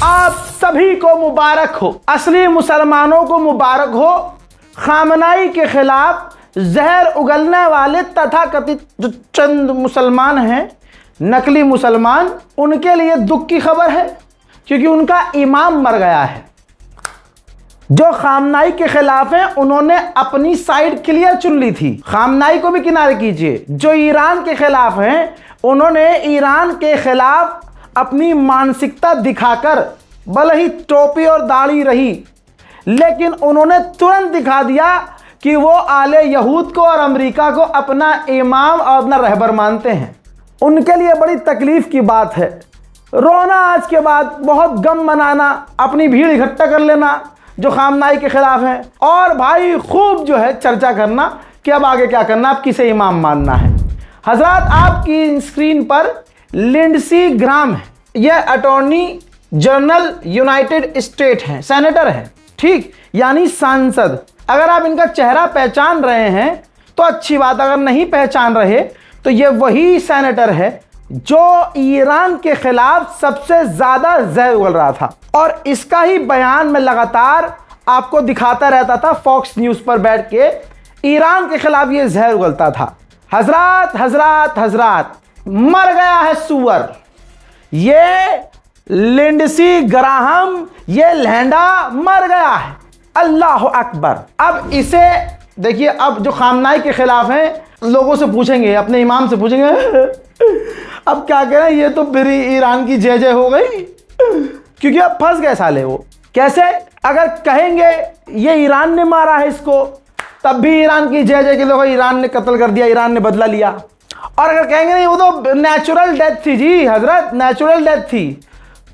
आप सभी को मुबारक हो, असली मुसलमानों को मुबारक हो। खामनाई के खिलाफ जहर उगलने वाले तथाकथित जो चंद मुसलमान हैं, नकली मुसलमान, उनके लिए दुख की खबर है, क्योंकि उनका इमाम मर गया है। जो खामनाई के खिलाफ हैं उन्होंने अपनी साइड क्लियर चुन ली थी। खामनाई को भी किनारे कीजिए। जो ईरान के खिलाफ हैं उन्होंने ईरान के खिलाफ अपनी मानसिकता दिखाकर, भले ही टोपी और दाढ़ी रही, लेकिन उन्होंने तुरंत दिखा दिया कि वो आले यहूद को और अमेरिका को अपना इमाम और अपना रहबर मानते हैं। उनके लिए बड़ी तकलीफ की बात है। रोना आज के बाद, बहुत गम मनाना, अपनी भीड़ इकट्ठा कर लेना जो खामनाई के खिलाफ है, और भाई खूब जो है चर्चा करना कि अब आगे क्या करना, अब किसे इमाम मानना है। हजरत आपकी स्क्रीन पर लिंडसी ग्राम है। यह अटॉर्नी जनरल यूनाइटेड स्टेट हैं, सेनेटर हैं, ठीक, यानी सांसद। अगर आप इनका चेहरा पहचान रहे हैं तो अच्छी बात, अगर नहीं पहचान रहे तो ये वही सेनेटर है जो ईरान के खिलाफ सबसे ज्यादा जहर उगल रहा था, और इसका ही बयान मैं लगातार आपको दिखाता रहता था फॉक्स न्यूज पर बैठ के। ईरान के खिलाफ ये जहर उगलता था। हजरात हजरात हजरात, मर गया है सुअर। ये लिंडसी ग्राहम, ये लैंडा मर गया है। अल्लाह अकबर। अब इसे देखिए, अब जो खामनाई के खिलाफ हैं लोगों से पूछेंगे, अपने इमाम से पूछेंगे अब क्या करें, ये तो मेरी ईरान की जय जय हो गई, क्योंकि अब फंस गए साले वो। कैसे? अगर कहेंगे ये ईरान ने मारा है इसको, तब भी ईरान की जय जय के लोग, ईरान ने कत्ल कर दिया, ईरान ने बदला लिया। और अगर कहेंगे नहीं वो तो नेचुरल डेथ थी जी हजरत, नेचुरल डेथ थी,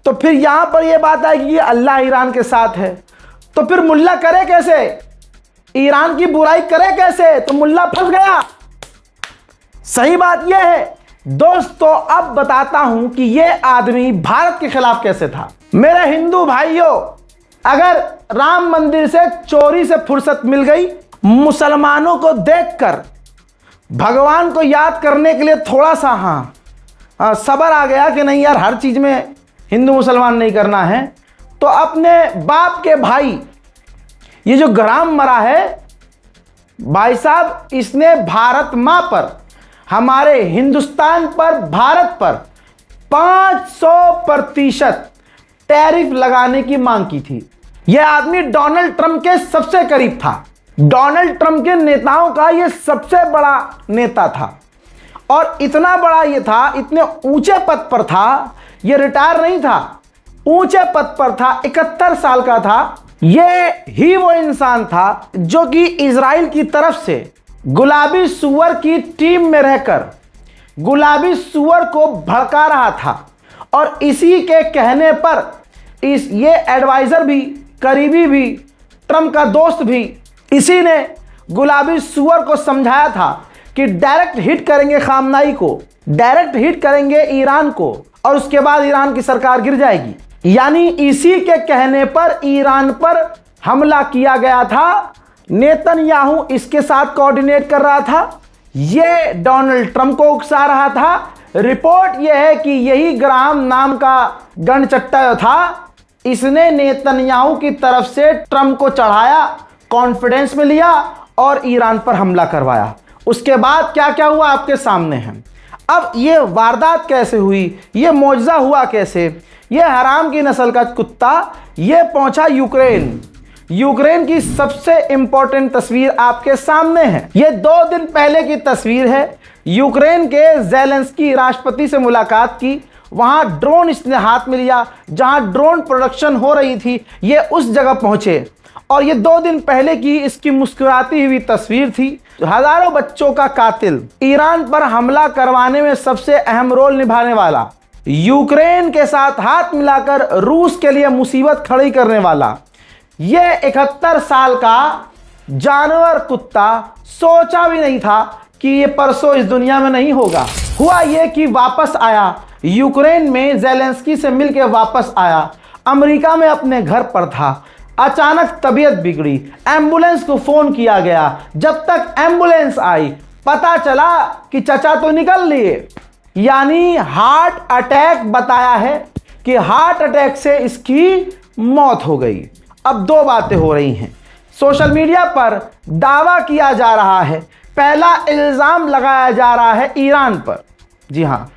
तो फिर यहां पर यह बात आएगी कि अल्लाह ईरान के साथ है। तो फिर मुल्ला करे कैसे, ईरान की बुराई करे कैसे? तो मुल्ला फंस गया। सही बात यह है दोस्तों। अब बताता हूं कि यह आदमी भारत के खिलाफ कैसे था। मेरे हिंदू भाइयों, अगर राम मंदिर से चोरी से फुर्सत मिल गई, मुसलमानों को देखकर भगवान को याद करने के लिए थोड़ा सा सब्र आ गया कि नहीं यार, हर चीज में हिंदू मुसलमान नहीं करना है, तो अपने बाप के भाई, ये जो ग्राम मरा है भाई साहब, इसने भारत मां पर, हमारे हिंदुस्तान पर, भारत पर 500% टैरिफ लगाने की मांग की थी। यह आदमी डोनाल्ड ट्रंप के सबसे करीब था। डोनाल्ड ट्रंप के नेताओं का यह सबसे बड़ा नेता था, और इतना बड़ा यह था, इतने ऊंचे पद पर था, यह रिटायर नहीं था, ऊंचे पद पर था, 71 साल का था। यह ही वो इंसान था जो कि इजराइल की तरफ से गुलाबी सुअर की टीम में रहकर गुलाबी सुअर को भड़का रहा था, और इसी के कहने पर ये एडवाइजर भी, करीबी भी, ट्रंप का दोस्त भी, इसी ने गुलाबी सुअर को समझाया था कि डायरेक्ट हिट करेंगे खामनाई को, डायरेक्ट हिट करेंगे ईरान को, और उसके बाद ईरान की सरकार गिर जाएगी। यानी इसी के कहने पर ईरान पर हमला किया गया था। नेतन्याहू इसके साथ कोऑर्डिनेट कर रहा था, यह डोनाल्ड ट्रंप को उकसा रहा था। रिपोर्ट यह है कि यही ग्राहम नाम का गणचट्टा था, इसने नेतन्याहू की तरफ से ट्रंप को चढ़ाया, कॉन्फिडेंस में लिया और ईरान पर हमला करवाया। उसके बाद क्या क्या हुआ आपके सामने है। अब यह वारदात कैसे हुई, यह मौजज़ा हुआ कैसे? यह हराम की नस्ल का कुत्ता यह पहुंचा यूक्रेन। यूक्रेन की सबसे इंपॉर्टेंट तस्वीर आपके सामने है। यह 2 दिन पहले की तस्वीर है। यूक्रेन के ज़ेलेंस्की राष्ट्रपति से मुलाकात की, वहां ड्रोन इसने हाथ में लिया, जहां ड्रोन प्रोडक्शन हो रही थी, ये उस जगह पहुंचे, और ये 2 दिन पहले की इसकी मुस्कुराती हुई तस्वीर थी। हजारों बच्चों का कातिल, ईरान पर हमला करवाने में सबसे अहम रोल निभाने वाला, यूक्रेन के साथ हाथ मिलाकर रूस के लिए मुसीबत खड़ी करने वाला, यह 71 साल का जानवर कुत्ता सोचा भी नहीं था कि ये परसों इस दुनिया में नहीं होगा। हुआ यह कि वापस आया यूक्रेन में, ज़ेलेंस्की से मिलकर वापस आया, अमेरिका में अपने घर पर था। अचानक तबीयत बिगड़ी, एम्बुलेंस को फोन किया गया। जब तक एम्बुलेंस आई पता चला कि चचा तो निकल लिए, यानी हार्ट अटैक बताया है कि हार्ट अटैक से इसकी मौत हो गई। अब दो बातें हो रही हैं। सोशल मीडिया पर दावा किया जा रहा है, पहला इल्ज़ाम लगाया जा रहा है ईरान पर। जी हाँ,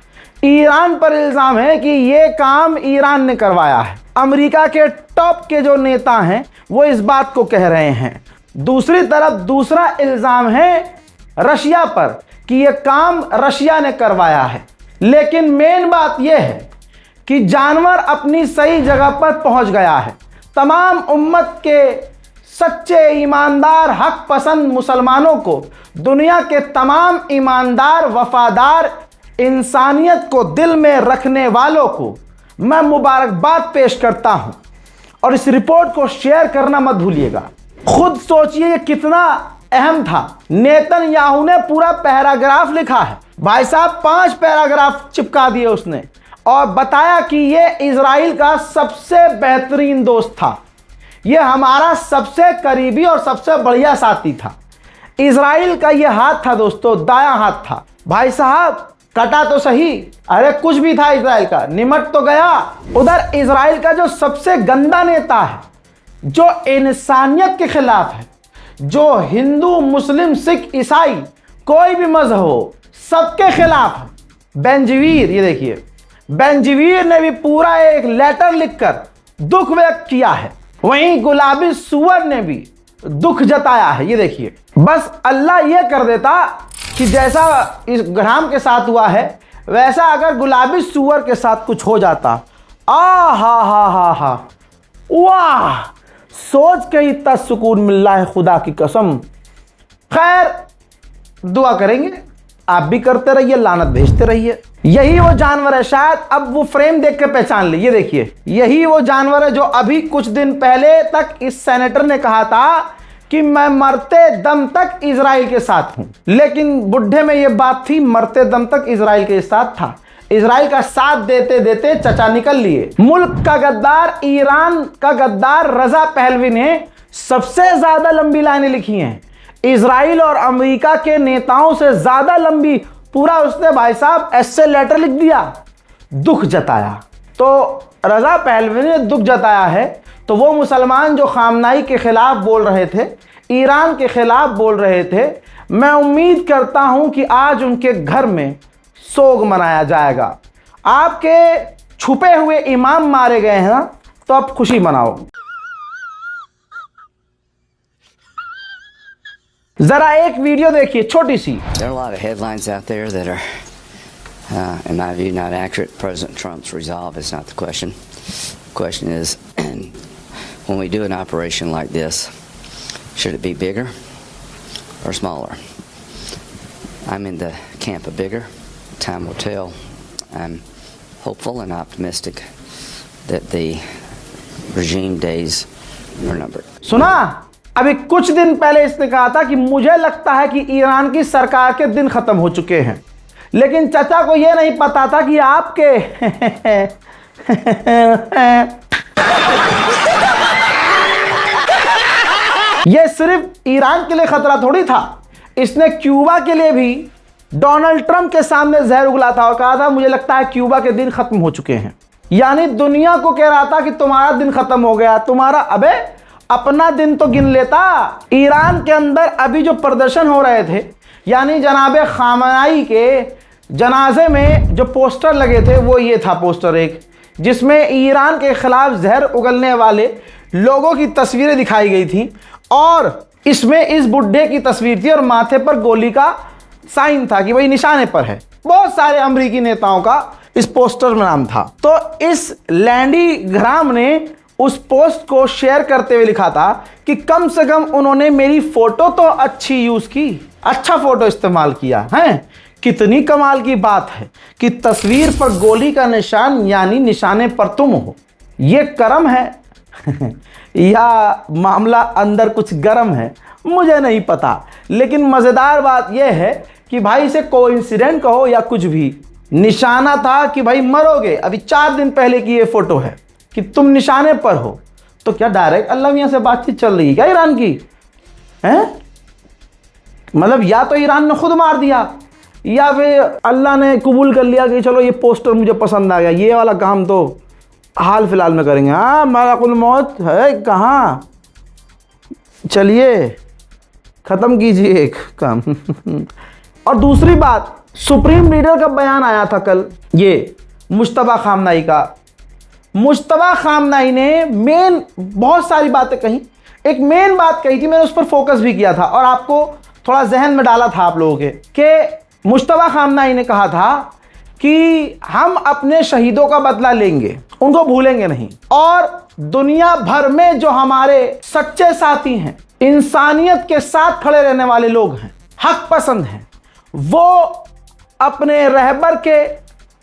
ईरान पर इल्ज़ाम है कि ये काम ईरान ने करवाया है। अमेरिका के टॉप के जो नेता हैं वो इस बात को कह रहे हैं। दूसरी तरफ दूसरा इल्ज़ाम है रशिया पर कि ये काम रशिया ने करवाया है। लेकिन मेन बात यह है कि जानवर अपनी सही जगह पर पहुंच गया है। तमाम उम्मत के सच्चे ईमानदार हक पसंद मुसलमानों को, दुनिया के तमाम ईमानदार वफादार इंसानियत को दिल में रखने वालों को मैं मुबारकबाद पेश करता हूं। और इस रिपोर्ट को शेयर करना मत भूलिएगा। खुद सोचिए ये कितना अहम था। नेतन्याहू ने पूरा पैराग्राफ लिखा है भाई साहब, 5 पैराग्राफ चिपका दिए उसने और बताया कि ये इजराइल का सबसे बेहतरीन दोस्त था, ये हमारा सबसे करीबी और सबसे बढ़िया साथी था। इजराइल का ये हाथ था दोस्तों, दायां हाथ था। भाई साहब कटा तो सही, अरे कुछ भी था इजराइल का, निमट तो गया। उधर इजराइल का जो सबसे गंदा नेता है, जो इंसानियत के खिलाफ है, जो हिंदू मुस्लिम सिख ईसाई कोई भी मजहब हो सबके खिलाफ है, बेंजीवीर। ये देखिए, बेंजीवीर ने भी पूरा एक लेटर लिखकर दुख व्यक्त किया है। वहीं गुलाबी सुअर ने भी दुख जताया है। ये देखिए, बस अल्लाह ये कर देता कि जैसा इस ग्राम के साथ हुआ है वैसा अगर गुलाबी सुअर के साथ कुछ हो जाता। हा वाह, सोच के ही इतना सुकून मिल रहा है, खुदा की कसम। खैर, दुआ करेंगे, आप भी करते रहिए, लानत भेजते रहिए। यही वो जानवर है, शायद अब वो फ्रेम देख के पहचान ले। ये देखिए, यही वो जानवर है जो अभी कुछ दिन पहले तक इस सेनेटर ने कहा था कि मैं मरते दम तक इजराइल के साथ हूं। लेकिन बुढ़े में ये बात थी, मरते दम तक इजराइल के साथ था। इजराइल का साथ देते देते चचा निकल लिए। मुल्क का गद्दार, ईरान का गद्दार रजा पहलवी ने सबसे ज्यादा लंबी लाइनें लिखी हैं। इजराइल और अमेरिका के नेताओं से ज्यादा लंबी पूरा उसने भाई साहब ऐसे लेटर लिख दिया, दुख जताया। तो रजा पहलवी ने दुख जताया है, तो वो मुसलमान जो खामनाई के खिलाफ बोल रहे थे, ईरान के खिलाफ बोल रहे थे, मैं उम्मीद करता हूं कि आज उनके घर में सोग मनाया जाएगा। आपके छुपे हुए इमाम मारे गए हैं ना, तो अब खुशी मनाओ। जरा एक वीडियो देखिए, छोटी सी। There are a lot of headlines out there that are, in my view, not accurate. President Trump's resolve is not the question. The question is, when we do an operation like this, should it be bigger or smaller? I'm in the camp of bigger. Time will tell. I'm hopeful and optimistic that the regime days are numbered. सुना? अभी कुछ दिन पहले इसने कहा था कि मुझे लगता है कि ईरान की सरकार के दिन खत्म हो चुके हैं। लेकिन चचा को यह नहीं पता था कि आपके यह सिर्फ ईरान के लिए खतरा थोड़ी था। इसने क्यूबा के लिए भी डोनाल्ड ट्रंप के सामने जहर उगला था और कहा था मुझे लगता है क्यूबा के दिन खत्म हो चुके हैं। यानी दुनिया को कह रहा था कि तुम्हारा दिन खत्म हो गया, तुम्हारा अबे अपना दिन तो गिन लेता। ईरान के अंदर अभी जो प्रदर्शन हो रहे थे, यानी जनाबे खामनाई के जनाजे में जो पोस्टर लगे थे, वो ये था पोस्टर एक, जिसमें ईरान के खिलाफ जहर उगलने वाले लोगों की तस्वीरें दिखाई गई थी और इसमें इस बुड्ढे की तस्वीर थी और माथे पर गोली का साइन था कि भाई निशाने पर है। बहुत सारे अमेरिकी नेताओं का इस पोस्टर में नाम था। तो इस लैंडी ग्राम ने उस पोस्ट को शेयर करते हुए लिखा था कि कम से कम उन्होंने मेरी फोटो तो अच्छी यूज की, अच्छा फोटो इस्तेमाल किया है। कितनी कमाल की बात है कि तस्वीर पर गोली का निशान, यानी निशाने पर तुम हो। ये करम है या मामला अंदर कुछ गर्म है, मुझे नहीं पता। लेकिन मजेदार बात यह है कि भाई इसे कोइंसिडेंट कहो या कुछ भी, निशाना था कि भाई मरोगे। अभी 4 दिन पहले की ये फोटो है कि तुम निशाने पर हो। तो क्या डायरेक्ट अल्लाह मियां से बातचीत चल रही है क्या ईरान की? हैं? मतलब या तो ईरान ने खुद मार दिया या फिर अल्लाह ने कबूल कर लिया कि चलो ये पोस्टर मुझे पसंद आ गया, ये वाला काम तो हाल फिलहाल में करेंगे। हाँ, मलकुल मौत है कहाँ, चलिए ख़त्म कीजिए एक काम। और दूसरी बात, सुप्रीम लीडर का बयान आया था कल, ये मुश्तबा खामनाई का। मुश्तबा खामनाई ने बहुत सारी बातें कही, एक मेन बात कही थी, मैंने उस पर फोकस भी किया था और आपको थोड़ा जहन में डाला था आप लोगों के, कि मुश्तबा खामनाई ने कहा था कि हम अपने शहीदों का बदला लेंगे, उनको भूलेंगे नहीं, और दुनिया भर में जो हमारे सच्चे साथी हैं, इंसानियत के साथ खड़े रहने वाले लोग हैं, हक पसंद हैं, वो अपने रहबर के,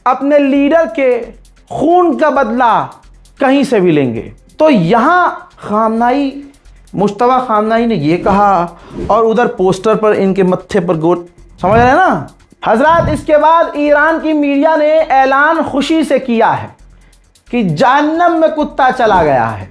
अपने लीडर के खून का बदला कहीं से भी लेंगे। तो यहाँ खामनाई, मुश्तबा खामनाई ने ये कहा और उधर पोस्टर पर इनके मत्थे पर गोल, समझ रहे हैं ना हजरात। इसके बाद ईरान की मीडिया ने ऐलान खुशी से किया है कि जहन्नम में कुत्ता चला गया है।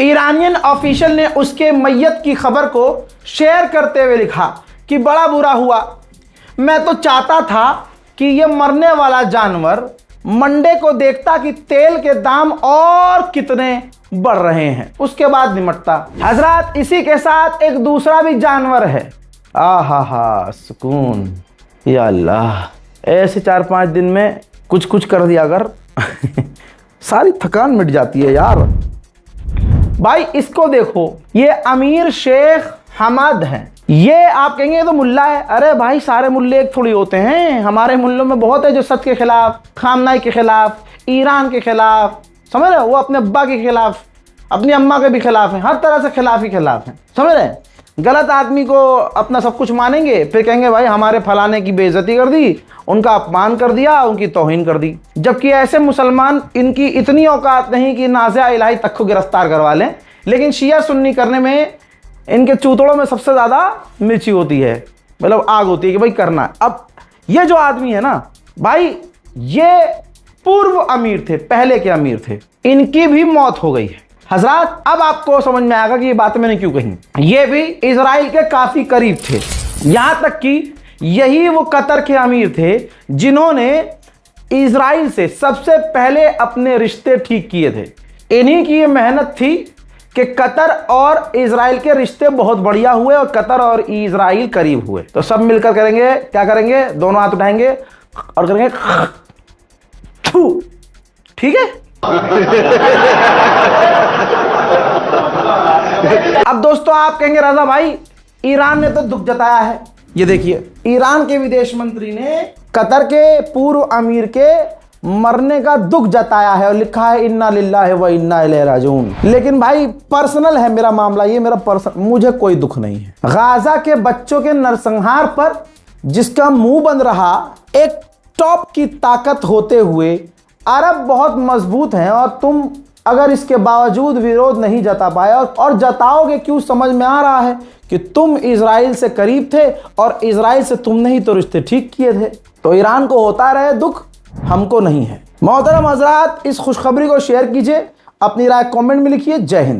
ईरानियन ऑफिशियल ने उसके मैयत की खबर को शेयर करते हुए लिखा कि बड़ा बुरा हुआ, मैं तो चाहता था कि ये मरने वाला जानवर मंडे को देखता कि तेल के दाम और कितने बढ़ रहे हैं, उसके बाद निमटता। हजरात, इसी के साथ एक दूसरा भी जानवर है। आहा सुकून, या अल्लाह, ऐसे 4-5 दिन में कुछ कुछ कर दिया अगर सारी थकान मिट जाती है यार। भाई इसको देखो, ये अमीर शेख हमाद हैं। ये आप कहेंगे ये तो मुल्ला है, अरे भाई सारे मुल्ले एक थोड़ी होते हैं, हमारे मुल्लों में बहुत है जो सच के खिलाफ, खामनाई के खिलाफ, ईरान के खिलाफ, समझ रहे, वो अपने अब्बा के खिलाफ, अपनी अम्मा के भी खिलाफ हैं, हर तरह से खिलाफ ही खिलाफ हैं, समझ रहे। गलत आदमी को अपना सब कुछ मानेंगे, फिर कहेंगे भाई हमारे फलाने की बेइज्जती कर दी, उनका अपमान कर दिया, उनकी तौहीन कर दी। जबकि ऐसे मुसलमान, इनकी इतनी औकात नहीं कि नाज़िया इलाही तक को गिरफ्तार करवा लें, लेकिन शिया सुन्नी करने में इनके चूतड़ों में सबसे ज़्यादा मिर्ची होती है, मतलब आग होती है कि भाई करना है। अब ये जो आदमी है ना भाई, ये पूर्व अमीर थे, पहले के अमीर थे, इनकी भी मौत हो गई है। हजरात, अब आपको समझ में आएगा कि ये बातें मैंने क्यों कही। ये भी इजराइल के काफ़ी करीब थे, यहाँ तक कि यही वो कतर के अमीर थे जिन्होंने इजराइल से सबसे पहले अपने रिश्ते ठीक किए थे। इन्हीं की ये मेहनत थी कि कतर और इजराइल के रिश्ते बहुत बढ़िया हुए और कतर और इजराइल करीब हुए। तो सब मिलकर करेंगे, क्या करेंगे, दोनों हाथ उठाएंगे और करेंगे थू, ठीक है। अब दोस्तों आप कहेंगे रजा भाई ईरान ने तो दुख जताया है। ये देखिए, ईरान के विदेश मंत्री ने कतर के पूर्व अमीर के मरने का दुख जताया है और लिखा है इन्ना लिल्लाहि व इन्ना इलैहि राजिऊन। लेकिन भाई पर्सनल है मेरा मामला, ये मेरा पर्सनल, मुझे कोई दुख नहीं है। गाजा के बच्चों के नरसंहार पर जिसका मुंह बंद रहा, एक टॉप की ताकत होते हुए अरब बहुत मजबूत हैं और तुम अगर इसके बावजूद विरोध नहीं जता पाए और जताओगे क्यों, समझ में आ रहा है कि तुम इजराइल से करीब थे और इजराइल से तुमने ही तो रिश्ते ठीक किए थे। तो ईरान को होता रहे दुख, हमको नहीं है। मोहतरम हजरात, इस खुशखबरी को शेयर कीजिए, अपनी राय कमेंट में लिखिए। जय हिंद।